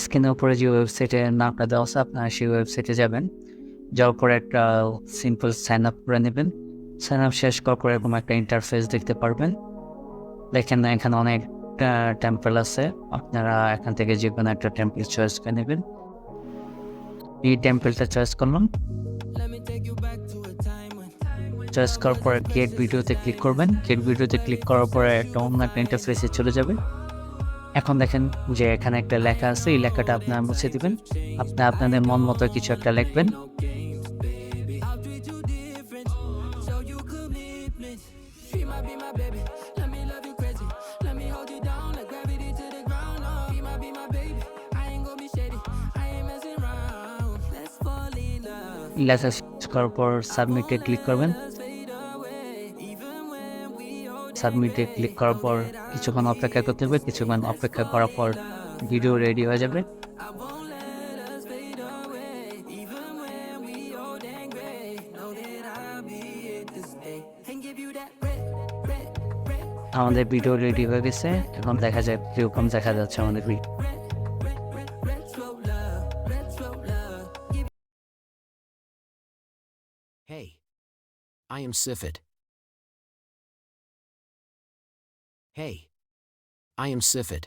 স্ক্রিনের উপরে যে ওয়েবসাইটের নামটা দেওয়া আছে আপনারা সেই ওয়েবসাইটে যাবেন, যাওয়ার পরে একটা সিম্পল সাইন আপ করে নেবেন। সাইন আপ শেষ করার পরে এরকম একটা ইন্টারফেস দেখতে পারবেন। দেখেন না এখানে অনেক টেম্পল আছে, আপনারা এখান থেকে যে কোনো একটা টেম্পল চয়েস করে নেবেন। এই টেম্পলটা চয়েস করলাম, চয়েস করার পরে গেট ভিডিওতে ক্লিক করবেন। গেট ভিডিওতে ক্লিক করার পরে একটা অন্য একটা ইন্টারফেসে চলে যাবে। এখন দেখেন যে এখানে একটা লেখা আছে, এই লেখাটা আপনারা মুছে দিবেন। আপনাদের মন মতো কিছু একটা লিখবেন। লেখা শেষ করার পর সাবমিটে ক্লিক করবেন। সাবমিটে ক্লিক করার পর কিছুক্ষণ অপেক্ষা করতে হবে। কিছুক্ষণ অপেক্ষা করার পর ভিডিও রেডি হয়ে যাবে। আমাদের ভিডিও রেডি হয়ে গেছে। এখন দেখা যায় কিরকম দেখা যাচ্ছে আমাদের video. Hey, I am Sifit. Hey, I am Sifit.